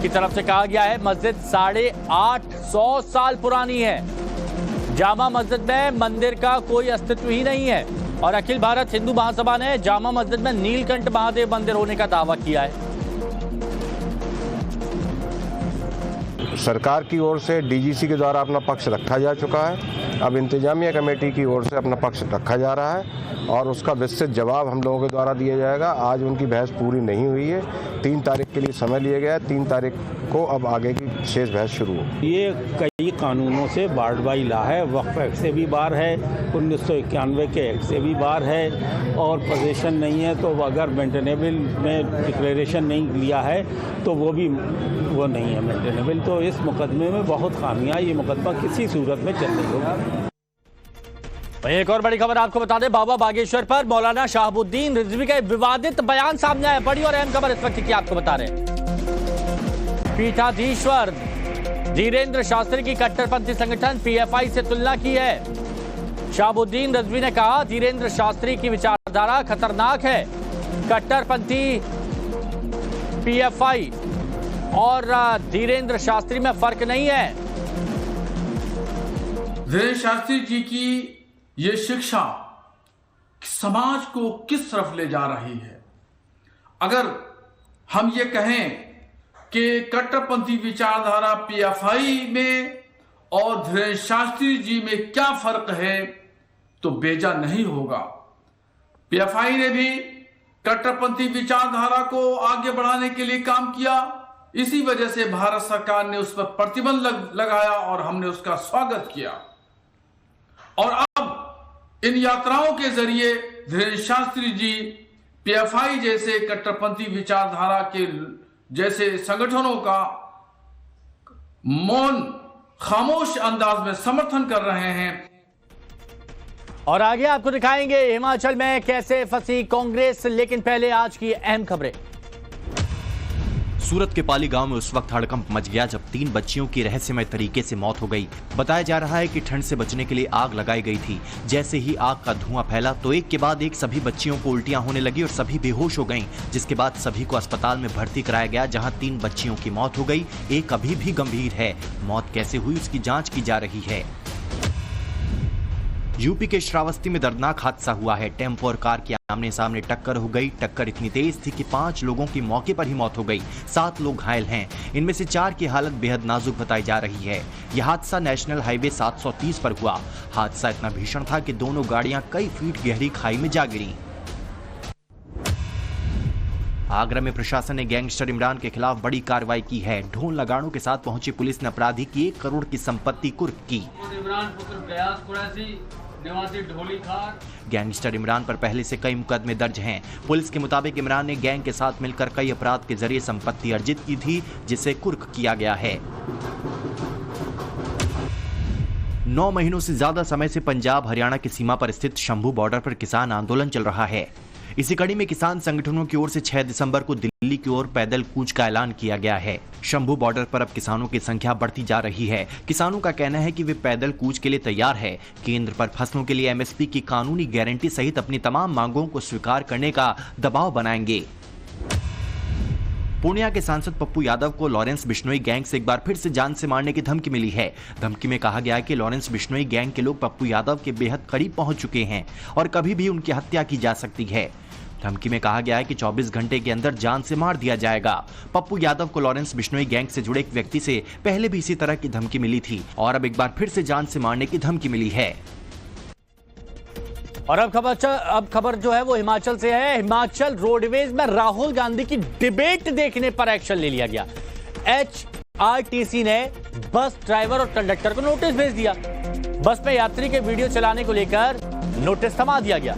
की तरफ से कहा गया है मस्जिद 850 साल पुरानी है। जामा मस्जिद में मंदिर का कोई अस्तित्व ही नहीं है और अखिल भारत हिंदू महासभा ने जामा मस्जिद में नीलकंठ महादेव मंदिर होने का दावा किया है। सरकार की ओर से डीजीसी के द्वारा अपना पक्ष रखा जा चुका है। अब इंतजामिया कमेटी की ओर से अपना पक्ष रखा जा रहा है और उसका विस्तृत जवाब हम लोगों के द्वारा दिया जाएगा। आज उनकी बहस पूरी नहीं हुई है, 3 तारीख के लिए समय लिया गया है। 3 तारीख को अब आगे की शेष बहस शुरू हो। ये कई कानूनों से बार्ड बाई ला है, वक्फ एक्ट से भी बाहर है, 1991 के एक्ट से भी बाहर है और पोजीशन नहीं है। तो अगर मेंटेनेबल में डिक्लेरेशन नहीं लिया है तो वो नहीं है मेंटेनेबल। तो इस मुकदमे में बहुत खामियां, ये मुकदमा किसी सूरत में चल नहीं होगा। एक और बड़ी खबर आपको बता दें, बाबा बागेश्वर पर मौलाना शहाबुद्दीन रिजवी का विवादित बयान सामने आया। बड़ी और अहम खबर इस वक्त की आपको बता रहे हैं। पीठाधीश्वर धीरेन्द्र शास्त्री की कट्टरपंथी संगठन पीएफआई से तुलना की है। शहाबुद्दीन रिजवी ने कहा धीरेन्द्र शास्त्री की विचारधारा खतरनाक है। कट्टरपंथी पीएफआई और धीरेन्द्र शास्त्री में फर्क नहीं है। धीरेन्द्र शास्त्री जी की ये शिक्षा समाज को किस तरफ ले जा रही है। अगर हम ये कहें कि कट्टरपंथी विचारधारा पीएफआई में और धीरेन्द्र शास्त्री जी में क्या फर्क है तो बेजा नहीं होगा। पीएफआई ने भी कट्टरपंथी विचारधारा को आगे बढ़ाने के लिए काम किया। इसी वजह से भारत सरकार ने उस पर प्रतिबंध लगाया और हमने उसका स्वागत किया। और अब इन यात्राओं के जरिए धीरेन्द्र शास्त्री जी पीएफआई जैसे कट्टरपंथी विचारधारा के जैसे संगठनों का मौन खामोश अंदाज में समर्थन कर रहे हैं। और आगे आपको दिखाएंगे हिमाचल में कैसे फंसी कांग्रेस। लेकिन पहले आज की अहम खबरें। सूरत के पाली गांव में उस वक्त हड़कंप मच गया जब 3 बच्चियों की रहस्यमय तरीके से मौत हो गई। बताया जा रहा है कि ठंड से बचने के लिए आग लगाई गई थी। जैसे ही आग का धुआं फैला तो एक के बाद एक सभी बच्चियों को उल्टियां होने लगी और सभी बेहोश हो गईं, जिसके बाद सभी को अस्पताल में भर्ती कराया गया, जहां 3 बच्चियों की मौत हो गई, एक अभी भी गंभीर है। मौत कैसे हुई उसकी जाँच की जा रही है। यूपी के श्रावस्ती में दर्दनाक हादसा हुआ है। टेम्पो और कार की आमने सामने टक्कर हो गई। टक्कर इतनी तेज थी कि 5 लोगों की मौके पर ही मौत हो गई। 7 लोग घायल हैं। इनमें से 4 की हालत बेहद नाजुक बताई जा रही है। यह हादसा नेशनल हाईवे 730 पर हुआ। हादसा इतना भीषण था कि दोनों गाड़ियां कई फीट गहरी खाई में जा गिरी। आगरा में प्रशासन ने गैंगस्टर इमरान के खिलाफ बड़ी कार्रवाई की है। ढोल नगाड़ों के साथ पहुंची पुलिस ने अपराधी की 1 करोड़ की संपत्ति कुर्क की। गैंगस्टर इमरान पर पहले से कई मुकदमे दर्ज हैं। पुलिस के मुताबिक इमरान ने गैंग के साथ मिलकर कई अपराध के जरिए संपत्ति अर्जित की थी, जिसे कुर्क किया गया है। 9 महीनों से ज्यादा समय से पंजाब हरियाणा की सीमा पर स्थित शंभू बॉर्डर पर किसान आंदोलन चल रहा है। इसी कड़ी में किसान संगठनों की ओर से 6 दिसंबर को दिल्ली की ओर पैदल कूच का ऐलान किया गया है। शंभू बॉर्डर पर अब किसानों की संख्या बढ़ती जा रही है। किसानों का कहना है कि वे पैदल कूच के लिए तैयार है। केंद्र पर फसलों के लिए एमएसपी की कानूनी गारंटी सहित अपनी तमाम मांगों को स्वीकार करने का दबाव बनाएंगे। पूर्णिया के सांसद पप्पू यादव को लॉरेंस बिश्नोई गैंग से एक बार फिर से जान से मारने की धमकी मिली है। धमकी में कहा गया है कि लॉरेंस बिश्नोई गैंग के लोग पप्पू यादव के बेहद करीब पहुंच चुके हैं और कभी भी उनकी हत्या की जा सकती है। धमकी में कहा गया है कि 24 घंटे के अंदर जान से मार दिया जाएगा। पप्पू यादव को लॉरेंस बिश्नोई गैंग से जुड़े एक व्यक्ति से पहले भी इसी तरह की धमकी मिली थी और अब एक बार फिर से जान से मारने की धमकी मिली है। और अब खबर जो है वो हिमाचल से है। हिमाचल रोडवेज में राहुल गांधी की डिबेट देखने पर एक्शन ले लिया गया। HRTC ने बस ड्राइवर और कंडक्टर को नोटिस भेज दिया। बस में यात्री के वीडियो चलाने को लेकर नोटिस थमा दिया गया।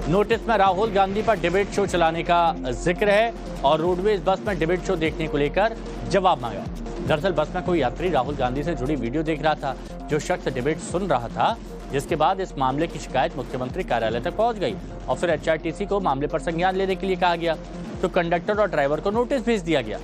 नोटिस में राहुल गांधी पर डिबेट शो चलाने का जिक्र है और रोडवेज बस में डिबेट शो देखने को लेकर जवाब मांगा। दरअसल बस में कोई यात्री राहुल गांधी से जुड़ी वीडियो देख रहा था। जो शख्स डिबेट सुन रहा था, जिसके बाद इस मामले की शिकायत मुख्यमंत्री कार्यालय तक पहुंच गई और फिर HRTC को मामले पर संज्ञान लेने के लिए कहा गया तो कंडक्टर और ड्राइवर को नोटिस भेज दिया गया।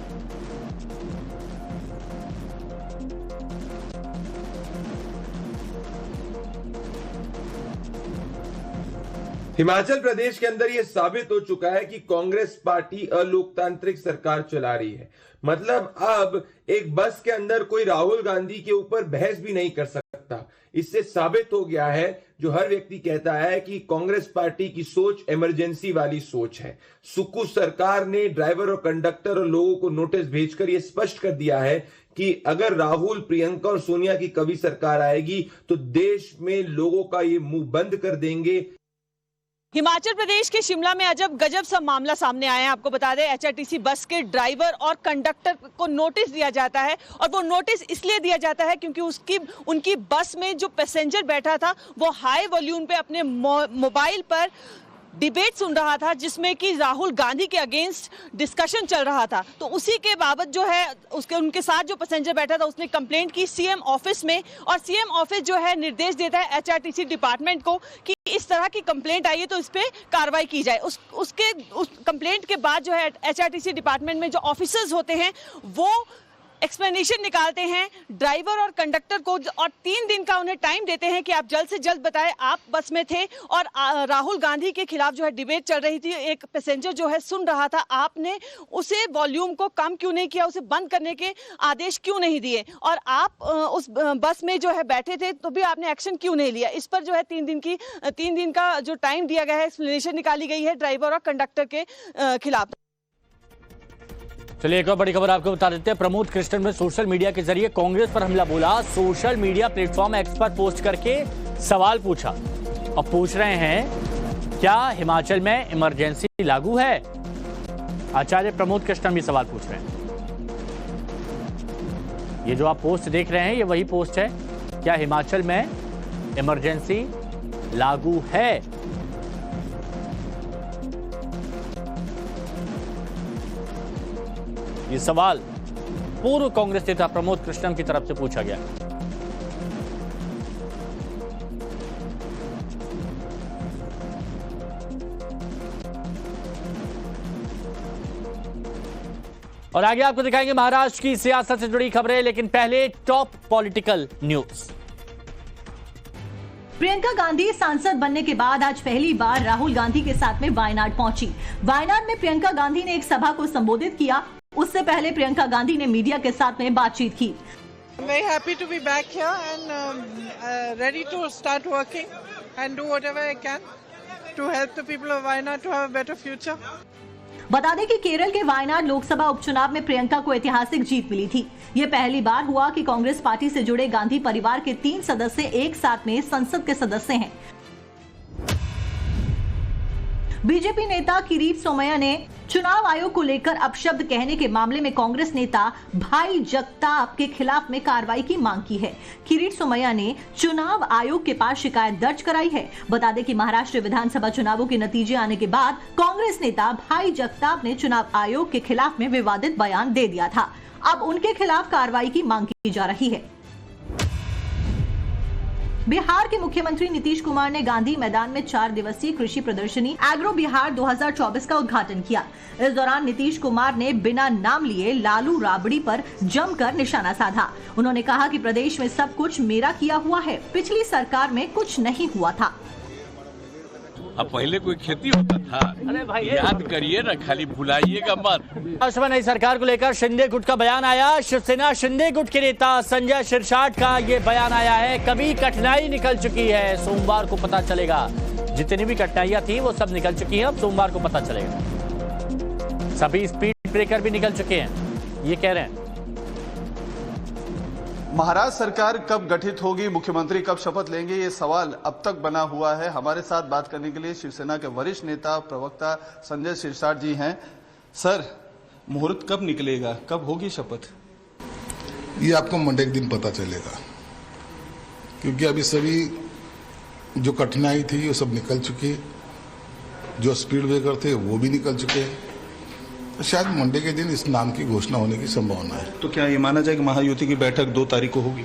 हिमाचल प्रदेश के अंदर यह साबित हो चुका है कि कांग्रेस पार्टी अलोकतांत्रिक सरकार चला रही है। मतलब अब एक बस के अंदर कोई राहुल गांधी के ऊपर बहस भी नहीं कर सकता। इससे साबित हो गया है जो हर व्यक्ति कहता है कि कांग्रेस पार्टी की सोच इमरजेंसी वाली सोच है। सुक्कू सरकार ने ड्राइवर और कंडक्टर और लोगों को नोटिस भेजकर यह स्पष्ट कर दिया है कि अगर राहुल, प्रियंका और सोनिया की कभी सरकार आएगी तो देश में लोगों का ये मुंह बंद कर देंगे। हिमाचल प्रदेश के शिमला में अजब गजब सा मामला सामने आया है। आपको बता दें, एचआरटीसी बस के ड्राइवर और कंडक्टर को नोटिस दिया जाता है और वो नोटिस इसलिए दिया जाता है क्योंकि उनकी बस में जो पैसेंजर बैठा था वो हाई वॉल्यूम पे अपने मोबाइल पर डिबेट सुन रहा था जिसमें कि राहुल गांधी के अगेंस्ट डिस्कशन चल रहा था। तो उसी के बाबत जो है उनके साथ जो पैसेंजर बैठा था उसने कंप्लेंट की सीएम ऑफिस में और सीएम ऑफिस जो है निर्देश देता है एचआरटीसी डिपार्टमेंट को कि इस तरह की कंप्लेंट आई है तो इस पे कार्रवाई की जाए। उस कंप्लेंट के बाद जो है एचआरटीसी डिपार्टमेंट में जो ऑफिसर्स होते हैं वो एक्सप्लेनेशन निकालते हैं ड्राइवर और कंडक्टर को और 3 दिन का उन्हें टाइम देते हैं कि आप जल्द से जल्द बताएं आप बस में थे और राहुल गांधी के खिलाफ जो है डिबेट चल रही थी, एक पैसेंजर जो है सुन रहा था, आपने उसे वॉल्यूम को कम क्यों नहीं किया, उसे बंद करने के आदेश क्यों नहीं दिए और आप उस बस में जो है बैठे थे तो भी आपने एक्शन क्यों नहीं लिया। इस पर जो है 3 दिन का जो टाइम दिया गया है, एक्सप्लेनेशन निकाली गई है ड्राइवर और कंडक्टर के खिलाफ। चलिए एक और बड़ी खबर आपको बता देते हैं। प्रमोद कृष्णन ने सोशल मीडिया के जरिए कांग्रेस पर हमला बोला। सोशल मीडिया प्लेटफॉर्म एक्स पर पोस्ट करके सवाल पूछा और पूछ रहे हैं क्या हिमाचल में इमरजेंसी लागू है। आचार्य प्रमोद कृष्णन भी सवाल पूछ रहे हैं। ये जो आप पोस्ट देख रहे हैं ये वही पोस्ट है, क्या हिमाचल में इमरजेंसी लागू है। ये सवाल पूर्व कांग्रेस नेता प्रमोद कृष्णन की तरफ से पूछा गया। और आगे आपको दिखाएंगे महाराष्ट्र की सियासत से जुड़ी खबरें, लेकिन पहले top political news. Priyanka Gandhi सांसद बनने के बाद आज पहली बार राहुल गांधी के साथ में वायनाड पहुंची। वायनाड में प्रियंका गांधी ने एक सभा को संबोधित किया। उससे पहले प्रियंका गांधी ने मीडिया के साथ में बातचीत की। I'm very happy to be back here and ready to start working and do whatever I can to help the people of Wayanad to have a better future. बता दें कि केरल के वायनाड लोकसभा उपचुनाव में प्रियंका को ऐतिहासिक जीत मिली थी। ये पहली बार हुआ कि कांग्रेस पार्टी से जुड़े गांधी परिवार के 3 सदस्य एक साथ में संसद के सदस्य हैं। बीजेपी नेता किरीट सोमैया ने चुनाव आयोग को लेकर अपशब्द कहने के मामले में कांग्रेस नेता भाई जगताप के खिलाफ में कार्रवाई की मांग की है। किरीट सोमैया ने चुनाव आयोग के पास शिकायत दर्ज कराई है। बता दें कि महाराष्ट्र विधानसभा चुनावों के नतीजे आने के बाद कांग्रेस नेता भाई जगताप ने चुनाव आयोग के खिलाफ में विवादित बयान दे दिया था। अब उनके खिलाफ कार्रवाई की मांग की जा रही है। बिहार के मुख्यमंत्री नीतीश कुमार ने गांधी मैदान में 4 दिवसीय कृषि प्रदर्शनी एग्रो बिहार 2024 का उद्घाटन किया। इस दौरान नीतीश कुमार ने बिना नाम लिए लालू राबड़ी पर जमकर निशाना साधा। उन्होंने कहा कि प्रदेश में सब कुछ मेरा किया हुआ है, पिछली सरकार में कुछ नहीं हुआ था। अब पहले कोई खेती होता था, अरे भाई याद करिए ना, खाली भुलाइएगा मत। भाजपा नई सरकार को लेकर शिंदे गुट का बयान आया। शिवसेना शिंदे गुट के नेता संजय शिरसाट का ये बयान आया है। कभी कठिनाई निकल चुकी है, सोमवार को पता चलेगा। जितनी भी कठिनाइयां थी वो सब निकल चुकी हैं, अब सोमवार को पता चलेगा। सभी स्पीड ब्रेकर भी निकल चुके हैं, ये कह रहे हैं। महाराष्ट्र सरकार कब गठित होगी, मुख्यमंत्री कब शपथ लेंगे, ये सवाल अब तक बना हुआ है। हमारे साथ बात करने के लिए शिवसेना के वरिष्ठ नेता प्रवक्ता संजय शिरसाट जी हैं। सर, मुहूर्त कब निकलेगा, कब होगी शपथ? ये आपको मंडे के दिन पता चलेगा, क्योंकि अभी सभी जो कठिनाई थी वो सब निकल चुकी, जो स्पीड ब्रेकर थे वो भी निकल चुके। तो शायद मंडे के दिन इस नाम की घोषणा होने की संभावना है। तो क्या ये माना जाए कि महायुति की बैठक 2 तारीख को होगी?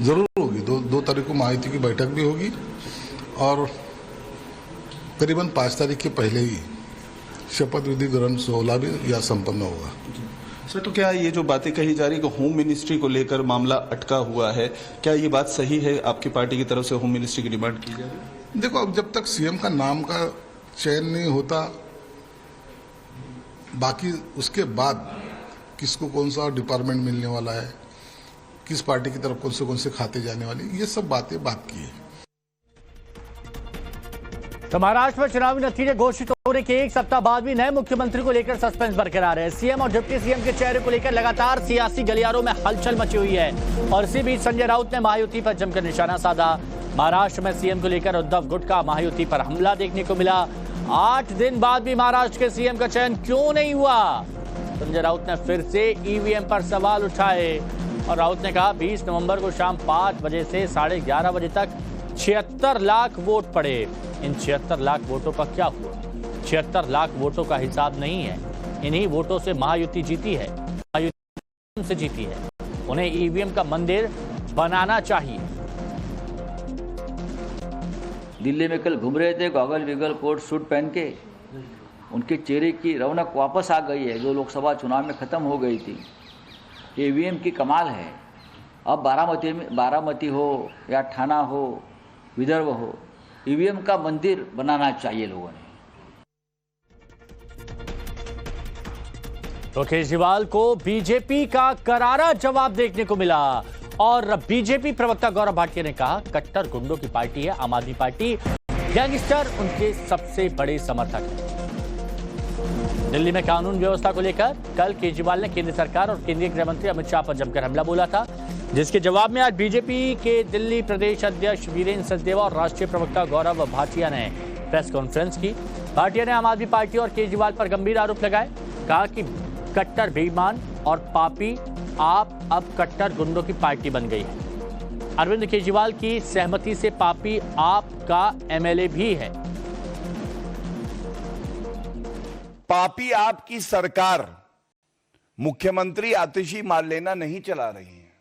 जरूर होगी। 2 तारीख को महायुति की बैठक भी होगी और करीबन 5 तारीख के पहले ही शपथ विधि ग्रहण सोहला भी या संपन्न होगा। सर, तो क्या ये जो बातें कही जा रही है कि होम मिनिस्ट्री को लेकर मामला अटका हुआ है, क्या ये बात सही है? आपकी पार्टी की तरफ से होम मिनिस्ट्री की डिमांड की जा रही है? देखो, अब जब तक सीएम का नाम का चयन नहीं होता, बाकी उसके बाद किसको कौन सा डिपार्टमेंट मिलने वाला है, किस पार्टी की तरफ कौन से खाते जाने वाले, ये सब बातें बाकी है। तो महाराष्ट्र में चुनावी नतीजे घोषित होने के एक सप्ताह बाद भी नए मुख्यमंत्री को लेकर सस्पेंस बरकरार है। सीएम और डिप्टी सीएम के चेहरे को लेकर लगातार सियासी गलियारों में हलचल मची हुई है और इसी बीच संजय राउत ने महायुति पर जमकर निशाना साधा। महाराष्ट्र में सीएम को लेकर उद्धव गुट का महायुति पर हमला देखने को मिला। 8 दिन बाद भी महाराष्ट्र के सीएम का चयन क्यों नहीं हुआ? संजय राउत ने फिर से ईवीएम पर सवाल उठाए और राउत ने कहा 20 नवंबर को शाम 5 बजे से 11:30 बजे तक 76 लाख वोट पड़े। इन 76 लाख वोटों का क्या हुआ? 76 लाख वोटों का हिसाब नहीं है। इन्हीं वोटों से महायुति जीती है, महायुति से जीती है। उन्हें ईवीएम का मंदिर बनाना चाहिए। दिल्ली में कल घूम रहे थे गॉगल विगल कोट सूट पहन के, उनके चेहरे की रौनक वापस आ गई है जो लोकसभा चुनाव में खत्म हो गई थी। ईवीएम की कमाल है। अब बारामती हो या ठाना हो, विदर्भ हो, ईवीएम का मंदिर बनाना चाहिए लोगों ने। तो केजरीवाल को बीजेपी का करारा जवाब देखने को मिला और बीजेपी प्रवक्ता गौरव भाटिया ने कहा कट्टर गुंडों की पार्टी है आम आदमी पार्टी, गैंगस्टर उनके सबसे बड़े समर्थक हैं। दिल्ली में कानून व्यवस्था को लेकर कल केजरीवाल ने केंद्र सरकार और केंद्रीय गृह मंत्री अमित शाह पर जमकर हमला बोला था, जिसके जवाब में आज बीजेपी के दिल्ली प्रदेश अध्यक्ष वीरेंद्र सचदेवा और राष्ट्रीय प्रवक्ता गौरव भाटिया ने प्रेस कॉन्फ्रेंस की। भाटिया ने आम आदमी पार्टी और केजरीवाल पर गंभीर आरोप लगाए। कहा कि कट्टर बेईमान और पापी आप अब कट्टर गुंडों की पार्टी बन गई है। अरविंद केजरीवाल की सहमति से पापी आपका एमएलए भी है। पापी आपकी सरकार मुख्यमंत्री आतिशी मार लेना नहीं चला रही है।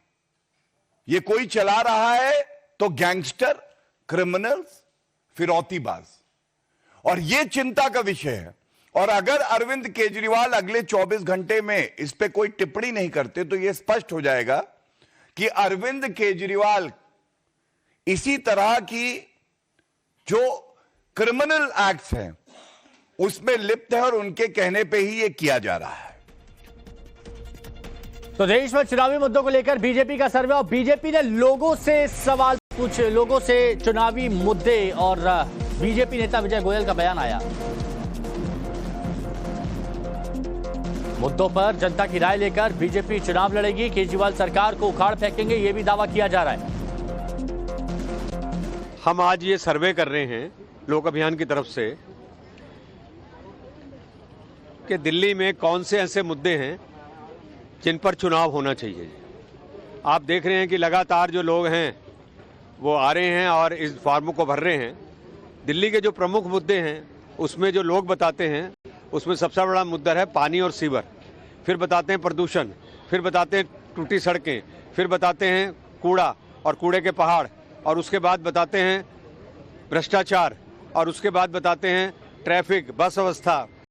ये कोई चला रहा है तो गैंगस्टर, क्रिमिनल्स, फिरौतीबाज, और ये चिंता का विषय है। और अगर अरविंद केजरीवाल अगले 24 घंटे में इस पे कोई टिप्पणी नहीं करते तो यह स्पष्ट हो जाएगा कि अरविंद केजरीवाल इसी तरह की जो क्रिमिनल एक्ट्स हैं उसमें लिप्त है और उनके कहने पे ही ये किया जा रहा है। तो देश में चुनावी मुद्दों को लेकर बीजेपी का सर्वे और बीजेपी ने लोगों से सवाल पूछे, लोगों से चुनावी मुद्दे, और बीजेपी नेता विजय गोयल का बयान आया। मुद्दों पर जनता की राय लेकर बीजेपी चुनाव लड़ेगी, केजरीवाल सरकार को उखाड़ फेंकेंगे, यह भी दावा किया जा रहा है। हम आज ये सर्वे कर रहे हैं लोक अभियान की तरफ से कि दिल्ली में कौन से ऐसे मुद्दे हैं जिन पर चुनाव होना चाहिए। आप देख रहे हैं कि लगातार जो लोग हैं वो आ रहे हैं और इस फॉर्म को भर रहे हैं। दिल्ली के जो प्रमुख मुद्दे हैं उसमें जो लोग बताते हैं उसमें सबसे बड़ा मुद्दा है पानी और सीवर, फिर बताते हैं प्रदूषण, फिर बताते हैं टूटी सड़कें, फिर बताते हैं कूड़ा और कूड़े के पहाड़, और उसके बाद बताते हैं भ्रष्टाचार, और उसके बाद बताते हैं ट्रैफिक, बस अवस्था,